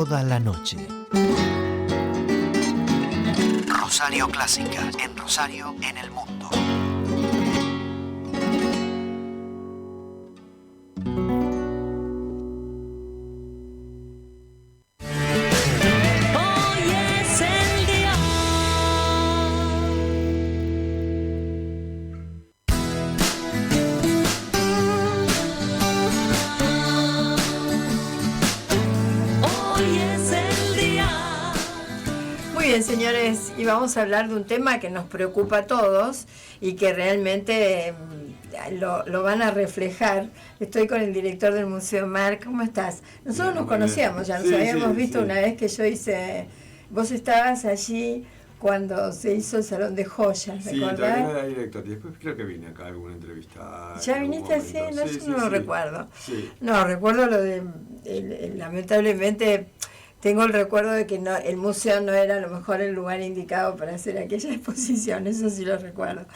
toda la noche. Rosario Clásica, en Rosario, en el mundo. Bien, señores, y vamos a hablar de un tema que nos preocupa a todos y que realmente lo van a reflejar. Estoy con el director del Museo Marc. ¿Cómo estás? Nosotros nos conocíamos, ya nos habíamos visto una vez que yo hice... Vos estabas allí cuando se hizo el Salón de Joyas, ¿recordás? Sí, todavía no era director, y después creo que vine acá a alguna entrevista. ¿Ya viniste así? No, yo no lo recuerdo. Sí. No, recuerdo lo de... lamentablemente... Tengo el recuerdo de que el museo no era a lo mejor el lugar indicado para hacer aquella exposición, eso sí lo recuerdo.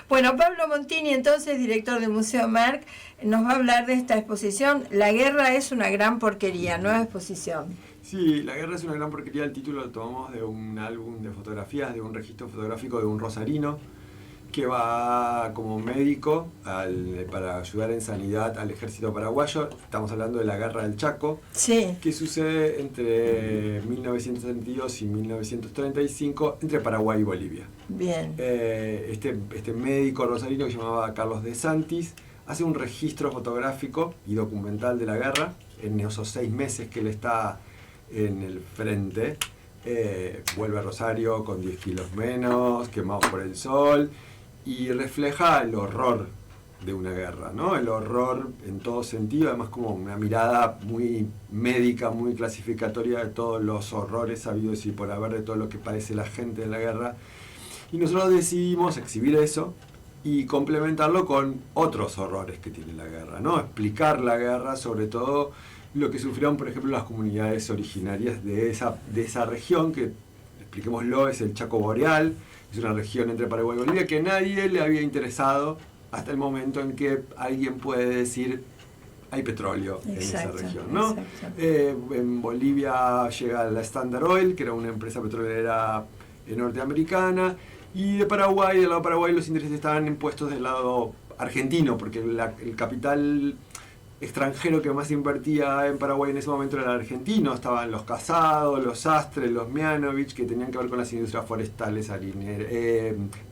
Bueno, Pablo Montini, entonces, director del Museo Marc, nos va a hablar de esta exposición. La guerra es una gran porquería, nueva exposición. Sí, La guerra es una gran porquería, el título lo tomamos de un álbum de fotografías, de un registro fotográfico de un rosarino, que va como médico para ayudar en sanidad al ejército paraguayo. Estamos hablando de la Guerra del Chaco, sí, que sucede entre 1932 y 1935 entre Paraguay y Bolivia. Bien. Este médico rosarino que se llamaba Carlos de Santis hace un registro fotográfico y documental de la guerra en esos 6 meses que él está en el frente. Vuelve a Rosario con 10 kilos menos, quemado por el sol, y refleja el horror de una guerra, ¿no? El horror en todo sentido, además como una mirada muy médica, muy clasificatoria de todos los horrores habidos y por haber, de todo lo que padece la gente en la guerra. Y nosotros decidimos exhibir eso y complementarlo con otros horrores que tiene la guerra, ¿no? Explicar la guerra, sobre todo lo que sufrieron, por ejemplo, las comunidades originarias de esa región, que, expliquémoslo, es el Chaco Boreal. Es una región entre Paraguay y Bolivia que nadie le había interesado hasta el momento en que alguien puede decir hay petróleo en esa región, ¿no? En Bolivia llega la Standard Oil, que era una empresa petrolera norteamericana, y del lado de Paraguay los intereses estaban impuestos del lado argentino, porque el capital extranjero que más invertía en Paraguay en ese momento era el argentino. Estaban los Casados, los Astres, los Mianovich, que tenían que ver con las industrias forestales,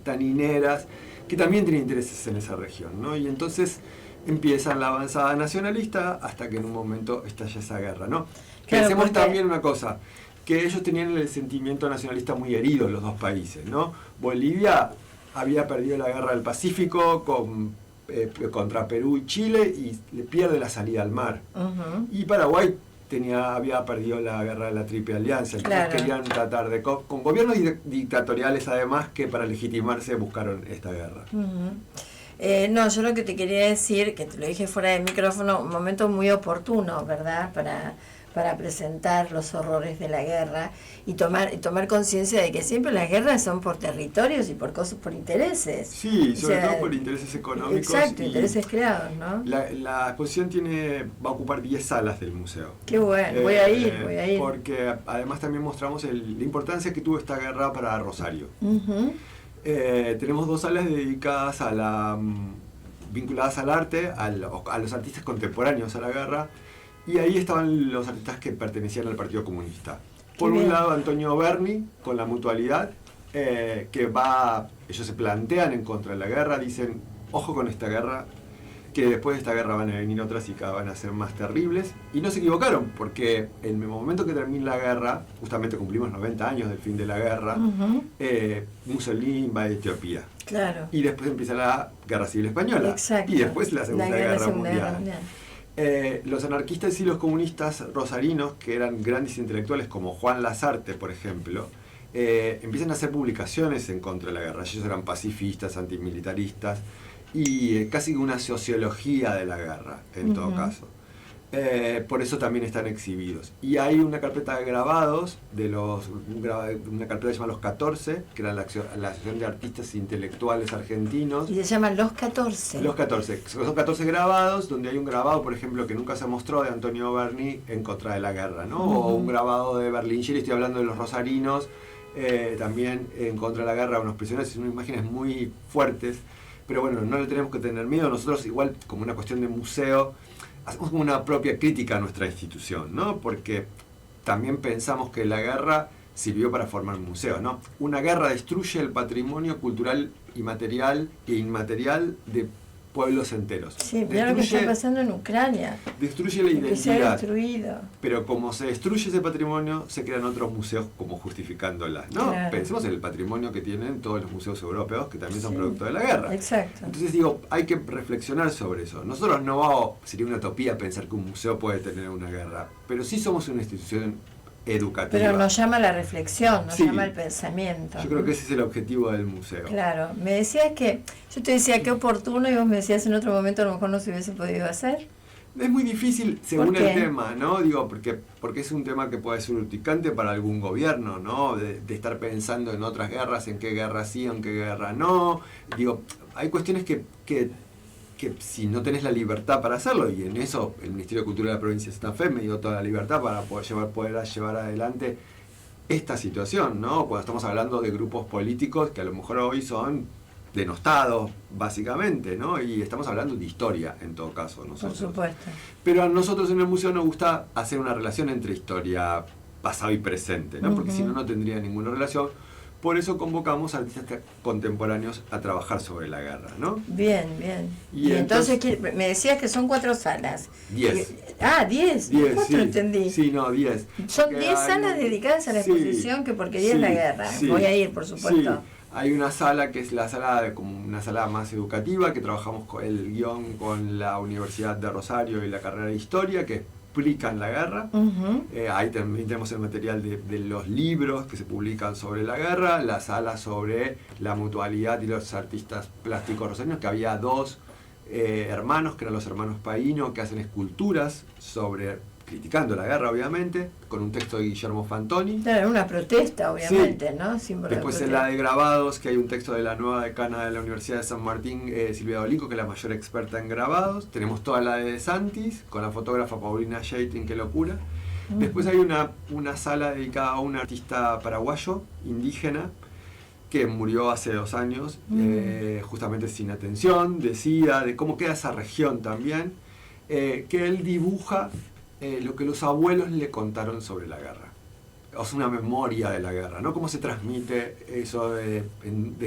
tanineras, que también tenían intereses en esa región, ¿no? Y entonces empiezan la avanzada nacionalista hasta que en un momento estalla esa guerra, ¿no? Claro, pensemos también una cosa, que ellos tenían el sentimiento nacionalista muy herido, los dos países, ¿no? Bolivia había perdido la guerra del Pacífico contra Perú y Chile y le pierde la salida al mar. Uh-huh. Y Paraguay había perdido la guerra de la Triple Alianza. Entonces querían tratar con gobiernos dictatoriales, además, que para legitimarse buscaron esta guerra. Uh-huh. No, yo lo que te quería decir, que te lo dije fuera del micrófono, un momento muy oportuno, ¿verdad?, para presentar los horrores de la guerra y tomar conciencia de que siempre las guerras son por territorios y por cosas, por intereses. Sí, sobre todo por intereses económicos. Exacto, intereses creados, ¿no? La exposición va a ocupar 10 salas del museo. Qué bueno, voy a ir. Porque además también mostramos la importancia que tuvo esta guerra para Rosario. Uh-huh. Tenemos 2 salas dedicadas vinculadas al arte, a los artistas contemporáneos a la guerra. Y ahí estaban los artistas que pertenecían al Partido Comunista. Por un lado, Antonio Berni, con la mutualidad, ellos se plantean en contra de la guerra, dicen, ojo con esta guerra, que después de esta guerra van a venir otras y cada van a ser más terribles. Y no se equivocaron, porque en el momento que termina la guerra, justamente cumplimos 90 años del fin de la guerra, uh-huh. Mussolini invade Etiopía. Claro. Y después empieza la Guerra Civil Española. Exacto. Y después la Segunda Guerra Mundial. Los anarquistas y los comunistas rosarinos, que eran grandes intelectuales como Juan Lasarte, por ejemplo, empiezan a hacer publicaciones en contra de la guerra. Ellos eran pacifistas, antimilitaristas y casi una sociología de la guerra, en uh-huh. todo caso. Por eso también están exhibidos. Y hay una carpeta de grabados, una carpeta que se llama Los 14, que era la Asociación de Artistas Intelectuales Argentinos. Y se llaman Los 14. Los 14. Son 14 grabados, donde hay un grabado, por ejemplo, que nunca se mostró, de Antonio Berni, En contra de la guerra, ¿no? O un grabado de Berlingeri, estoy hablando de los rosarinos, también En contra de la guerra, unos prisioneros, son imágenes muy fuertes. Pero bueno, no le tenemos que tener miedo. Nosotros, igual, como una cuestión de museo, hacemos como una propia crítica a nuestra institución, ¿no? Porque también pensamos que la guerra sirvió para formar museos, ¿no? Una guerra destruye el patrimonio cultural y material e inmaterial de pueblos enteros. Sí, mira lo que está pasando en Ucrania. Destruye la que se ha identidad. destruido. Pero como se destruye ese patrimonio, se crean otros museos como justificándola, ¿no? Claro. Pensemos en el patrimonio que tienen todos los museos europeos, que también son producto de la guerra. Exacto. Entonces digo, hay que reflexionar sobre eso. Nosotros no vamos, sería una utopía pensar que un museo puede tener una guerra, pero sí somos una institución educativa. Pero nos llama la reflexión, nos Sí. llama el pensamiento. Yo creo que ese es el objetivo del museo. Claro, me decías que, yo te decía qué oportuno y vos me decías en otro momento a lo mejor no se hubiese podido hacer. Es muy difícil según ¿Por qué? el tema, ¿no? Digo, porque es un tema que puede ser urticante para algún gobierno, ¿no? De estar pensando en otras guerras, en qué guerra sí, en qué guerra no. Digo, hay cuestiones que si no tenés la libertad para hacerlo, y en eso el Ministerio de Cultura de la provincia de Santa Fe me dio toda la libertad para poder llevar adelante esta situación, ¿no? Cuando estamos hablando de grupos políticos que a lo mejor hoy son denostados, básicamente, ¿no? Y estamos hablando de historia, en todo caso, nosotros. Por supuesto. Pero a nosotros en el museo nos gusta hacer una relación entre historia, pasado y presente, ¿no? Porque si no, no tendría ninguna relación. Por eso convocamos a artistas contemporáneos a trabajar sobre la guerra, ¿no? Bien, bien. Y Y entonces me decías que son 4 salas. 10. 10. 10, 4 sí. entendí. Sí, no, 10. Son Porque 10 hay- salas dedicadas a la sí, exposición, que porquería es la sí, guerra. sí. Voy a ir, por supuesto. Sí. Hay una sala que es la sala como una sala más educativa, que trabajamos con el guión con la Universidad de Rosario y la carrera de Historia, que explican la guerra. Ujú. Ahí también tenemos el material de los libros que se publican sobre la guerra, la sala sobre la mutualidad y los artistas plásticos rosarinos, que había 2 hermanos, que eran los hermanos Paino, que hacen esculturas criticando la guerra, obviamente, con un texto de Guillermo Fantoni. Claro, una protesta, obviamente, ¿no? Símbolo de Después en protesta. la de grabados, que hay un texto de la nueva decana de la Universidad de San Martín, Silvia Dolico, que es la mayor experta en grabados. Tenemos toda la de Santis, con la fotógrafa Paulina Shaitin, qué locura. Después hay una sala dedicada a un artista paraguayo, indígena, que murió hace 2 años, justamente sin atención, de SIDA, de cómo queda esa región también, que él dibuja lo que los abuelos le contaron sobre la guerra. O sea, una memoria de la guerra, ¿no? Cómo se transmite eso de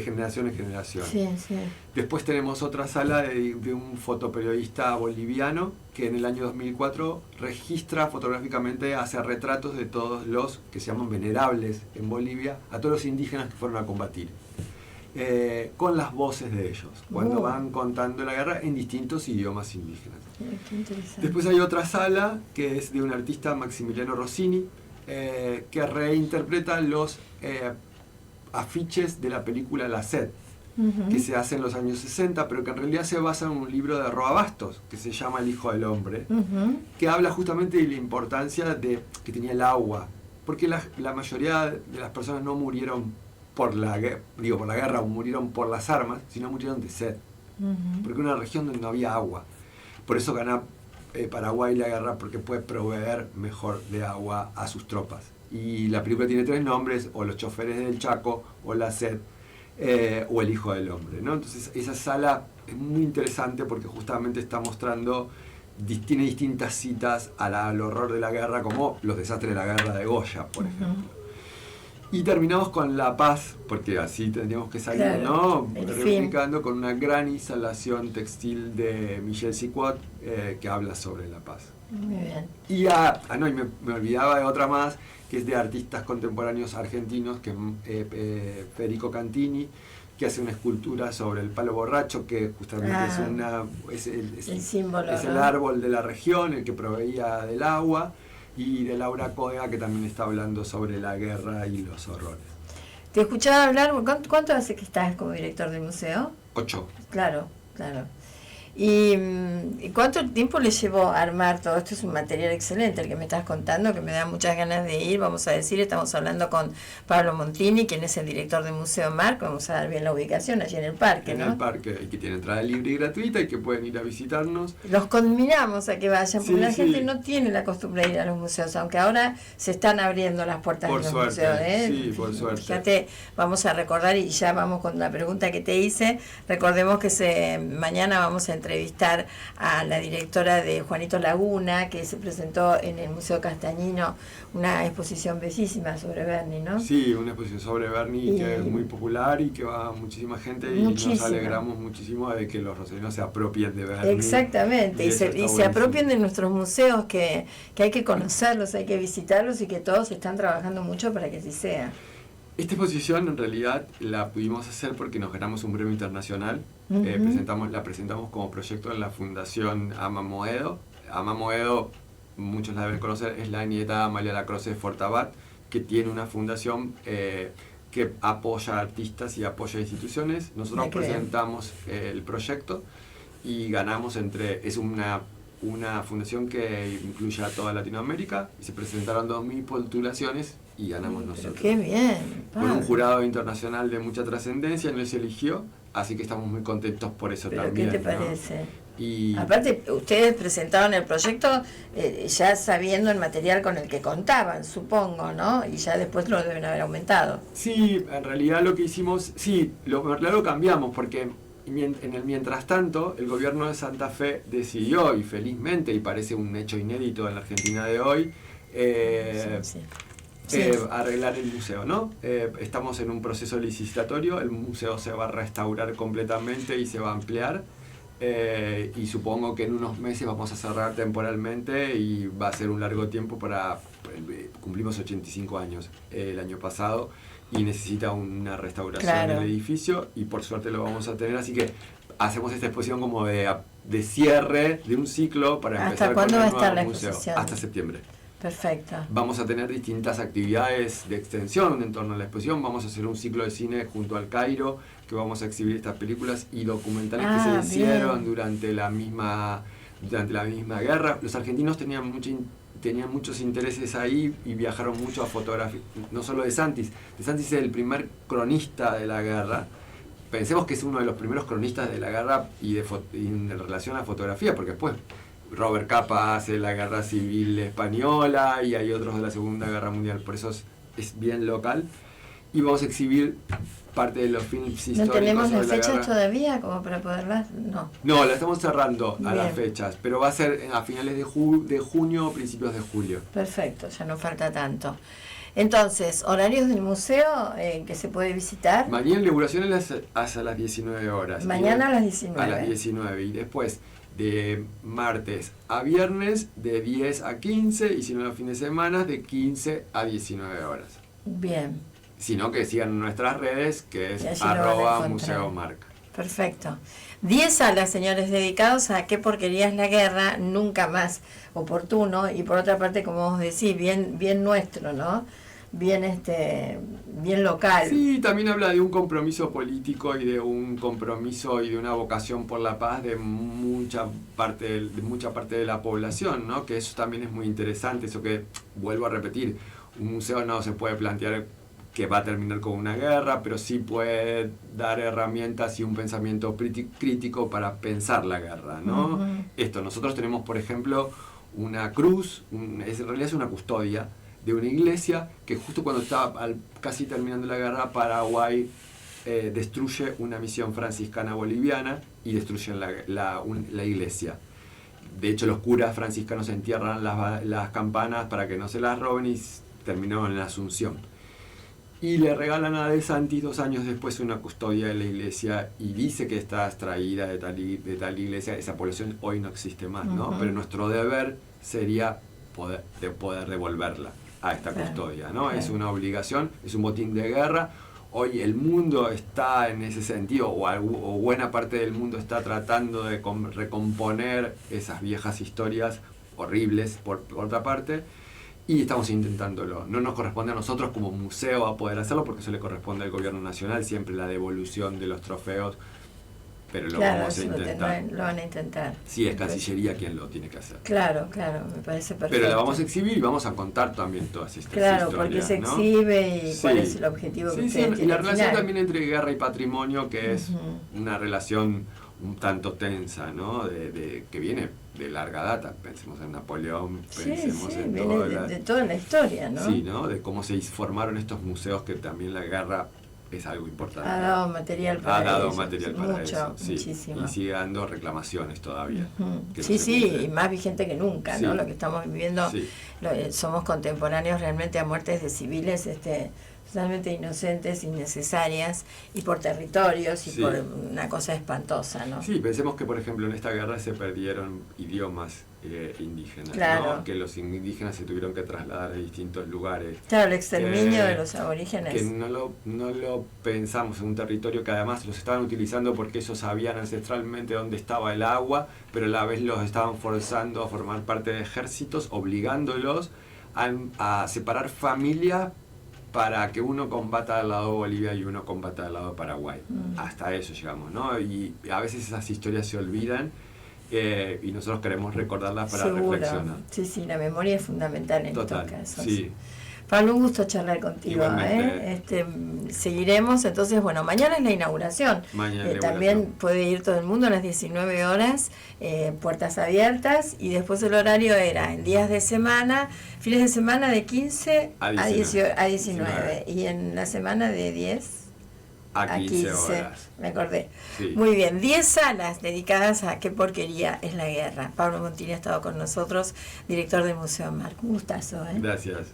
generación en generación. Sí, sí. Después tenemos otra sala de un fotoperiodista boliviano que en el año 2004 registra fotográficamente, hace retratos de todos los que se llaman venerables en Bolivia, a todos los indígenas que fueron a combatir, con las voces de ellos, cuando van contando la guerra en distintos idiomas indígenas. Qué interesante. Después hay otra sala que es de un artista, Maximiliano Rossini, que reinterpreta los afiches de la película La Sed, que se hace en los años 60, pero que en realidad se basa en un libro de Roa Bastos, que se llama El Hijo del Hombre, que habla justamente de la importancia que tenía el agua, porque la mayoría de las personas no murieron por la guerra, o murieron por las armas, sino murieron de sed, porque era una región donde no había agua. Por eso gana Paraguay la guerra, porque puede proveer mejor de agua a sus tropas. Y la película tiene 3 nombres, o Los choferes del Chaco, o La Sed, o El Hijo del Hombre, ¿no? Entonces esa sala es muy interesante porque justamente está mostrando, tiene distintas citas al horror de la guerra, como los desastres de la guerra de Goya, por ejemplo. Y terminamos con La Paz, porque así tendríamos que salir, claro, ¿no? Replicando con una gran instalación textil de Michel Sicot, que habla sobre la paz. Muy bien. Y me olvidaba de otra más, que es de artistas contemporáneos argentinos, que es Federico Cantini, que hace una escultura sobre el palo borracho, que justamente es el símbolo, es ¿no? el árbol de la región, el que proveía del agua, y de Laura Códega, que también está hablando sobre la guerra y los horrores. Te escuchaba hablar, ¿cuánto hace que estás como director del museo? 8. Claro, claro. ¿Y cuánto tiempo le llevó a armar todo esto? Es un material excelente el que me estás contando, que me da muchas ganas de ir. Vamos a decir, estamos hablando con Pablo Montini, quien es el director del Museo Marc. Vamos a dar bien la ubicación, allí en el parque, ¿no? En el parque, y que tiene entrada libre y gratuita y que pueden ir a visitarnos. Los conminamos a que vayan, porque la gente sí. no tiene la costumbre de ir a los museos, aunque ahora se están abriendo las puertas Por de los suerte, museos. sí, por suerte. Fíjate, vamos a recordar, y ya vamos con la pregunta que te hice. Recordemos que mañana vamos a entrevistar a la directora de Juanito Laguna, que se presentó en el Museo Castañino una exposición bellísima sobre Berni, ¿no? Sí, una exposición sobre Berni que es muy popular y que va muchísima gente, y nos alegramos muchísimo de que los rosarinos se apropien de Berni. Exactamente, y se apropien de nuestros museos, que hay que conocerlos, hay que visitarlos, y que todos están trabajando mucho para que así sea. Esta exposición en realidad la pudimos hacer porque nos ganamos un premio internacional. La presentamos como proyecto en la Fundación Ama Moedo. Ama Moedo, muchos la deben conocer, es la nieta de Amalia Lacroze de Fortabat, que tiene una fundación que apoya a artistas y apoya a instituciones. Nosotros presentamos el proyecto y ganamos es una fundación que incluye a toda Latinoamérica, y se presentaron 2000 postulaciones y ganamos nosotros. ¡Qué bien! Con un jurado internacional de mucha trascendencia, no se eligió, así que estamos muy contentos por eso. ¿Pero también. qué te parece? ¿No? Y aparte, ustedes presentaron el proyecto ya sabiendo el material con el que contaban, supongo, ¿no? Y ya después lo deben haber aumentado. Sí, en realidad lo que hicimos, lo cambiamos, porque en el mientras tanto, el gobierno de Santa Fe decidió, y felizmente, y parece un hecho inédito en la Argentina de hoy, arreglar el museo, ¿no? Estamos en un proceso licitatorio, el museo se va a restaurar completamente y se va a ampliar, y supongo que en unos meses vamos a cerrar temporalmente, y va a ser un largo tiempo cumplimos 85 años el año pasado, y necesita una restauración del edificio, y por suerte lo vamos a tener, así que hacemos esta exposición como de cierre de un ciclo para empezar con el nuevo museo. ¿Hasta cuándo va a estar la exposición? Hasta septiembre. Perfecto. Vamos a tener distintas actividades de extensión en torno a la exposición. Vamos a hacer un ciclo de cine junto al Cairo, que vamos a exhibir estas películas y documentales que se hicieron durante la misma guerra. Los argentinos tenían muchos intereses ahí y viajaron mucho a fotografiar, no solo de Santis. De Santis es el primer cronista de la guerra. Pensemos que es uno de los primeros cronistas de la guerra y en relación a la fotografía, porque después Robert Capa hace la guerra civil española y hay otros de la Segunda Guerra Mundial, por eso es bien local. Y vamos a exhibir parte de los films históricos. ¿No tenemos las fechas todavía como para poderlas? No, la estamos cerrando a las fechas, pero va a ser a finales de junio o principios de julio. Perfecto, ya no falta tanto. Entonces, horarios del museo que se puede visitar. Mañana la inauguración es hasta las 19 horas. Mañana a las 19. A las 19, y después de martes a viernes de 10 a 15, y si no los fines de semana de 15 a 19 horas. Bien. Sino que sigan nuestras redes, que es @museomarc. Perfecto. 10 salas, señores, dedicados a qué porquería es la guerra, nunca más oportuno, y por otra parte, como vos decís, bien nuestro, ¿no? Bien local. Sí, también habla de un compromiso político y de un compromiso y de una vocación por la paz de mucha parte de la población, ¿no? Que eso también es muy interesante, eso que, vuelvo a repetir, un museo no se puede plantear que va a terminar con una guerra, pero sí puede dar herramientas y un pensamiento crítico para pensar la guerra, ¿no? Nosotros tenemos, por ejemplo, una cruz, en realidad es una custodia de una iglesia que justo cuando estaba casi terminando la guerra, Paraguay destruye una misión franciscana boliviana y destruyen la iglesia. De hecho, los curas franciscanos entierran las campanas para que no se las roben, y terminó en la Asunción. Y le regalan a De Santis 2 años después una custodia de la iglesia, y dice que está extraída de tal iglesia. Esa población hoy no existe más, ¿no? Pero nuestro deber sería poder devolverla a esta custodia, ¿no? Es una obligación, es un botín de guerra. Hoy el mundo está en ese sentido, o buena parte del mundo está tratando de recomponer esas viejas historias horribles, por otra parte, y estamos intentándolo. No nos corresponde a nosotros como museo a poder hacerlo, porque eso le corresponde al gobierno nacional, siempre la devolución de los trofeos, pero lo Claro, vamos a eso intentar. lo van a intentar. Sí, es Cancillería quien lo tiene que hacer. Claro, me parece perfecto. Pero la vamos a exhibir y vamos a contar también todas estas Claro, historias. porque se ¿no? exhibe y cuál Sí. es el objetivo que Sí, ustedes y tienen la al relación final. también entre guerra y patrimonio, que es Ujú. una relación un tanto tensa, ¿no? Que viene de larga data. Pensemos en Napoleón, pensemos en viene de toda la historia, ¿no? Sí, ¿no? De cómo se formaron estos museos, que también la guerra es algo importante. Ha dado material para Ha dado eso. material para Mucho, eso, sí. muchísimo. Y sigue dando reclamaciones todavía. Ujú. que no Sí, se sí, cumplen. y más vigente que nunca, Sí. ¿no? Lo que estamos viviendo, Sí. somos contemporáneos realmente a muertes de civiles totalmente inocentes, innecesarias, y por territorios, y Sí. por una cosa espantosa, ¿no? Sí, pensemos que, por ejemplo, en esta guerra se perdieron idiomas indígenas, Claro. ¿no? Que los indígenas se tuvieron que trasladar a distintos lugares. Claro, el exterminio Que- de los aborígenes. Que no lo pensamos en un territorio que además los estaban utilizando porque ellos sabían ancestralmente dónde estaba el agua, pero a la vez los estaban forzando a formar parte de ejércitos, obligándolos a separar familias para que uno combata al lado de Bolivia y uno combata al lado de Paraguay. Hasta eso llegamos, ¿no? Y a veces esas historias se olvidan y nosotros queremos recordarlas para Seguro. reflexionar. Sí, sí, la memoria es fundamental en Total, estos casos. sí. Pablo, un gusto charlar contigo. Igualmente. Seguiremos, entonces, bueno, mañana es la inauguración. Mañana es la También inauguración. puede ir todo el mundo a las 19 horas, puertas abiertas, y después el horario era en días de semana, fines de semana de 15 a 19, y en la semana de 10 A 15 horas. me acordé. Sí. Muy bien, 10 salas dedicadas a qué porquería es la guerra. Pablo Montini ha estado con nosotros, director del Museo Marc. Un gustazo, ¿eh? Gracias.